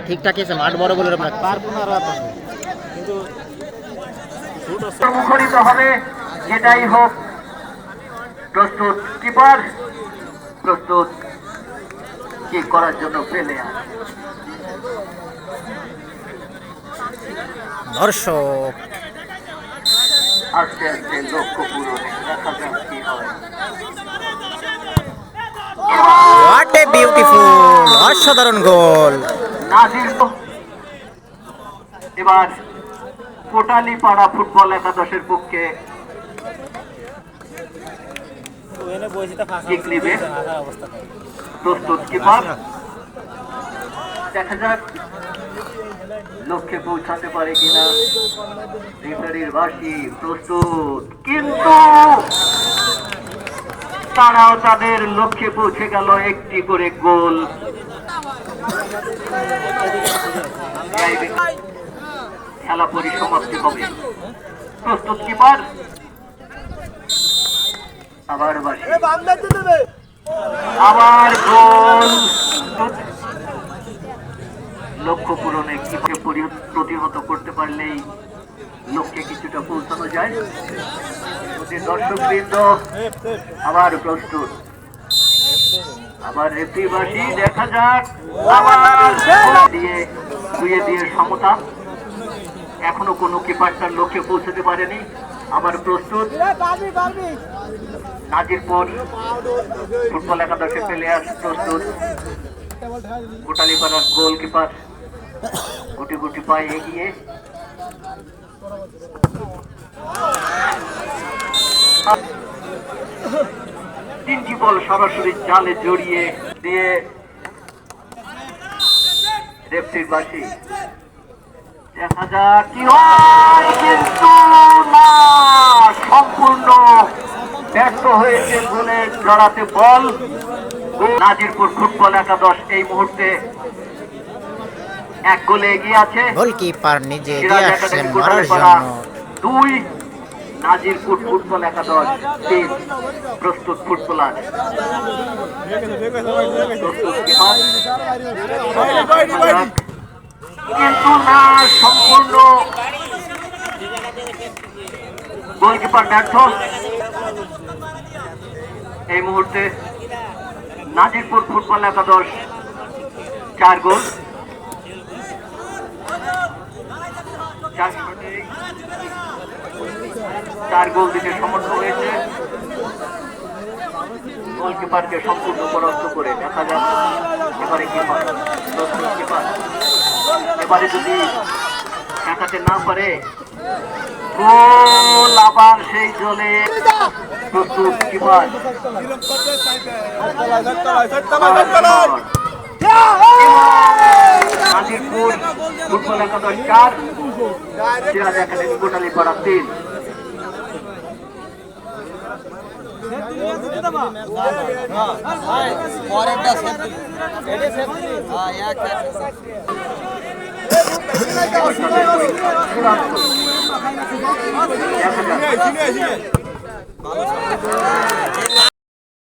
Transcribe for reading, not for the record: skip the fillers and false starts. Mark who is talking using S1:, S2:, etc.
S1: ঠিকঠাক আছে, মাঠ বড় বলে
S2: কিন্তু মুখরিত হবে। যেটাই হোক, প্রস্তুত কিপার, প্রস্তুত কি করার জন্য প্লেয়ার।
S1: দর্শক
S2: আস্তে আস্তে লক্ষ্য পূরণে দেখা যাক কি হয়।
S1: হোয়াট এ বিউটিফুল, অসাধারণ গোল।
S2: নাজির এবার কোটালীপাড়া ফুটবল একাদশের পক্ষে প্রস্তুত কিপার, দেখা যাক লক্ষ্যে পৌঁছাতে পারে কিনা। রেফারির বাঁশি প্রস্তুত, কিন্তু তারাও তাদের লক্ষ্যে পৌঁছে গেল একটি করে গোল। খেলা পরিসমাপ্তি হবে। প্রস্তুত কিপার, আবার বাঁশি, আবার গোল। লক্ষ্য পূরণে কিভাবে প্রতিহত করতে পারলেই লক্ষ্যে কিছুটা পৌঁছানো যায়। দর্শকবৃন্দ আবার প্রস্তুত, আবার রেফারি বাঁশি, দেখা যাক। আবার দিয়ে দুয়ে দিয়ে সমতা, এখনো কোনো কিপার তার লক্ষ্যে পৌঁছতে পারেনি। আবার প্রস্তুত নাজিরপুর ফুটবল একাদশের প্লেয়ার, প্রস্তুত কোটালীপাড়ার গোলকিপার গুটি গুটি পায়ে এগিয়ে তিনটি বল সরাসরি জালে জড়িয়ে দিয়ে রেফারির বাঁশি, দেখা যাক কি হয়, কিন্তু না, সম্পূর্ণ ব্যর্থ হয়েছে গোলে জড়াতে বল। নাজিরপুর ফুটবল একাদশ এই মুহূর্তে এক গোলে এগিয়ে আছে।
S1: গোলকিপার নিজে এগিয়ে আসছেন মারার জন্য।
S2: 2, নাজিরপুর ফুটবল একাদশ 3। প্রস্তুত ফুটবলার, কিন্তু না, সম্পূর্ণ গোলকিপার ব্যর্থ। এই মুহূর্তে নাজিরপুর ফুটবল একাদশ 4 গোল। 4 গোল দিতে সমর্থ হয়েছে গোলকিপারকে সম্পূর্ণ পরাস্ত করে। দেখা যাক এবারে কি হয়। এবারে যদি ঠেকাতে না পারে গোল, আবার সেই জলে। প্রস্তুত কিপার, নাজিরপুর ফুটবল একাদশ 4, সিরাজ একাডেমি কোটালীপাড়া 3।